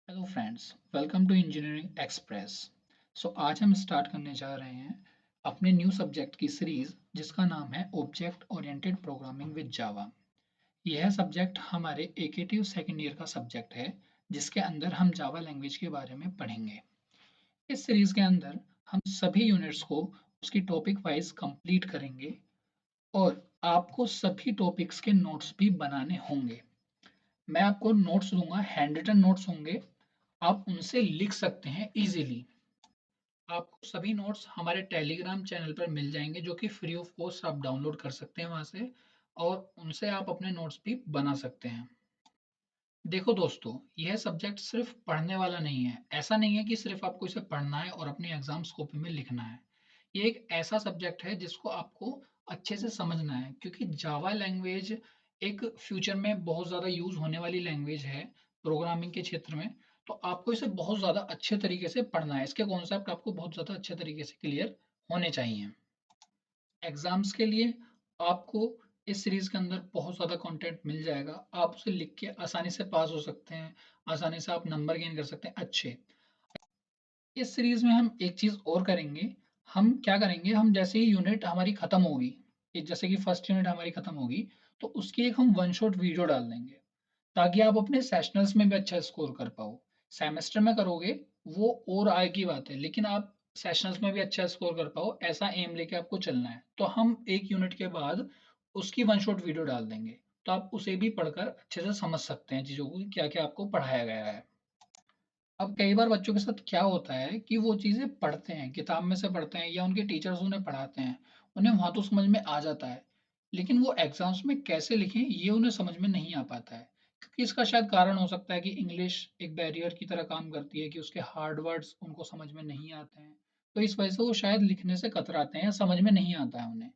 Hello friends, welcome to engineering express. आज हम start करने जा रहे हैं अपने न्यू सब्जेक्ट की सीरीज जिसका नाम है object oriented programming with Java. यह सब्जेक्ट हमारे एकेटिव सेकेंड ईयर का सब्जेक्ट है जिसके अंदर हम जावा लैंग्वेज के बारे में पढ़ेंगे। इस सीरीज के अंदर हम सभी यूनिट्स को उसकी टॉपिक वाइज कंप्लीट करेंगे और आपको सभी टॉपिक्स के नोट्स भी बनाने होंगे। मैं आपको नोट्स दूंगा, हैंड रिटन नोट्स होंगे, आप उनसे लिख सकते हैं इजीली। आपको सभी नोट्स हमारे टेलीग्राम चैनल पर मिल जाएंगे जो कि फ्री ऑफ कॉस्ट आप डाउनलोड कर सकते हैं वहां से, और उनसे आप अपने नोट्स भी बना सकते हैं। देखो दोस्तों, यह सब्जेक्ट सिर्फ पढ़ने वाला नहीं है। ऐसा नहीं है कि सिर्फ आपको इसे पढ़ना है और अपने एग्जाम्स कॉपी में लिखना है। ये एक ऐसा सब्जेक्ट है जिसको आपको अच्छे से समझना है, क्योंकि जावा लैंग्वेज एक फ्यूचर में बहुत ज़्यादा यूज होने वाली लैंग्वेज है प्रोग्रामिंग के क्षेत्र में। तो आपको इसे बहुत ज़्यादा अच्छे तरीके से पढ़ना है, इसके कॉन्सेप्ट आपको बहुत ज़्यादा अच्छे तरीके से क्लियर होने चाहिए। एग्जाम्स के लिए आपको इस सीरीज के अंदर बहुत ज़्यादा कंटेंट मिल जाएगा। आप उसे लिख के आसानी से पास हो सकते हैं, आसानी से आप नंबर गेन कर सकते हैं अच्छे। इस सीरीज में हम एक चीज़ और करेंगे। हम क्या करेंगे, हम जैसे ही यूनिट हमारी खत्म होगी, जैसे कि फर्स्ट यूनिट हमारी खत्म होगी, तो उसकी एक हम वन शॉट वीडियो डाल देंगे ताकि आप अपने सेशनल्स में भी अच्छा स्कोर कर पाओ। सेमेस्टर में करोगे वो और आगे की बात है, लेकिन आप सेशनल्स में भी अच्छा स्कोर कर पाओ, ऐसा एम लेके आपको चलना है। तो हम एक यूनिट के बाद उसकी वन शॉट वीडियो डाल देंगे, तो आप उसे भी पढ़कर अच्छे से समझ सकते हैं चीज़ों को, क्या क्या आपको पढ़ाया गया है। अब कई बार बच्चों के साथ क्या होता है कि वो चीज़ें पढ़ते हैं, किताब में से पढ़ते हैं या उनके टीचर्स उन्हें पढ़ाते हैं, उन्हें वहाँ तो समझ में आ जाता है, लेकिन वो एग्जाम्स में कैसे लिखें ये उन्हें समझ में नहीं आ पाता है। क्योंकि इसका शायद कारण हो सकता है कि इंग्लिश एक बैरियर की तरह काम करती है, कि उसके हार्ड वर्ड्स उनको समझ में नहीं आते हैं। तो इस वजह से वो शायद लिखने से कतराते हैं या समझ में नहीं आता है उन्हें।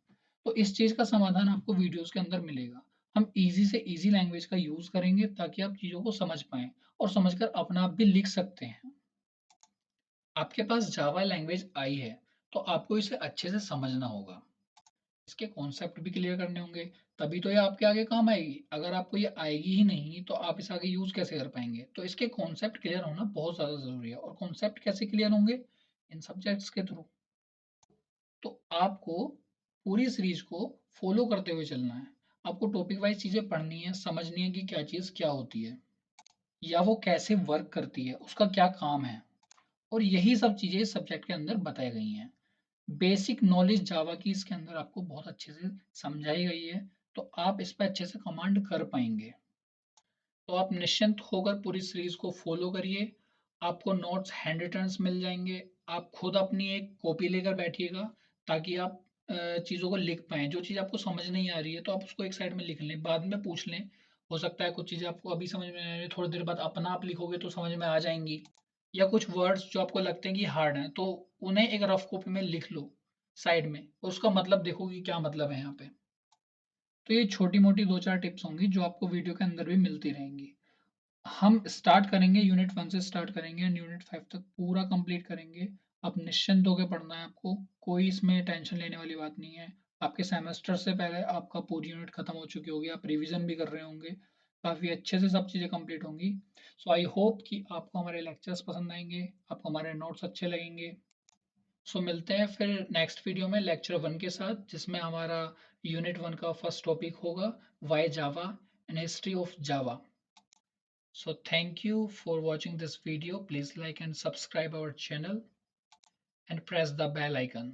तो इस चीज़ का समाधान आपको वीडियोस के अंदर मिलेगा। हम इजी से इजी लैंग्वेज का यूज़ करेंगे ताकि आप चीज़ों को समझ पाएँ और समझकर अपना आप भी लिख सकते हैं। आपके पास जावा लैंग्वेज आई है, तो आपको इसे अच्छे से समझना होगा, इसके कॉन्सेप्ट भी क्लियर करने होंगे, तभी तो ये आपके आगे काम आएगी। अगर आपको ये आएगी ही नहीं तो आप इसे आगे यूज कैसे कर पाएंगे। तो इसके कॉन्सेप्ट क्लियर होना बहुत ज़्यादा ज़रूरी है, और कॉन्सेप्ट कैसे क्लियर होंगे, इन सब्जेक्ट्स के थ्रू। तो आपको पूरी सीरीज को फॉलो करते हुए चलना है। आपको टॉपिक वाइज चीज़ें पढ़नी है, समझनी है कि क्या चीज़ क्या होती है या वो कैसे वर्क करती है, उसका क्या काम है। और यही सब चीज़ें इस सब्जेक्ट के अंदर बताई गई हैं। बेसिक नॉलेज जावा की इसके अंदर आपको बहुत अच्छे से समझाई गई है, तो आप इस पे अच्छे से कमांड कर पाएंगे। तो आप निश्चिंत होकर पूरी सीरीज को फॉलो करिए। आपको नोट्स हैंड रिटन्स मिल जाएंगे। आप खुद अपनी एक कॉपी लेकर बैठिएगा ताकि आप चीज़ों को लिख पाएँ। जो चीज़ आपको समझ नहीं आ रही है तो आप उसको एक साइड में लिख लें, बाद में पूछ लें। हो सकता है कुछ चीज़ें आपको अभी समझ में नहीं आ रही है, थोड़ी देर बाद अपना आप लिखोगे तो समझ में आ जाएंगी। या कुछ वर्ड्स जो आपको लगते हैं कि हार्ड हैं, तो उन्हें एक रफ कॉपी में लिख लो साइड में, उसका मतलब देखो कि क्या मतलब है यहाँ पे। तो ये छोटी मोटी दो चार टिप्स होंगी जो आपको वीडियो के अंदर भी मिलती रहेंगी। हम स्टार्ट करेंगे, यूनिट 1 से स्टार्ट करेंगे एंड यूनिट 5 तक पूरा कंप्लीट करेंगे। आप निश्चिंत होकर पढ़ना है, आपको कोई इसमें टेंशन लेने वाली बात नहीं है। आपके सेमेस्टर से पहले आपका पूरी यूनिट खत्म हो चुकी होगी, आप रिवीजन भी कर रहे होंगे, काफ़ी अच्छे से सब चीज़ें कंप्लीट होंगी। सो आई होप कि आपको हमारे लेक्चर्स पसंद आएंगे, आपको हमारे नोट्स अच्छे लगेंगे। सो मिलते हैं फिर नेक्स्ट वीडियो में लेक्चर 1 के साथ, जिसमें हमारा यूनिट 1 का फर्स्ट टॉपिक होगा why Java and history of Java. So thank you for watching this video. Please like and subscribe our channel and press the bell icon.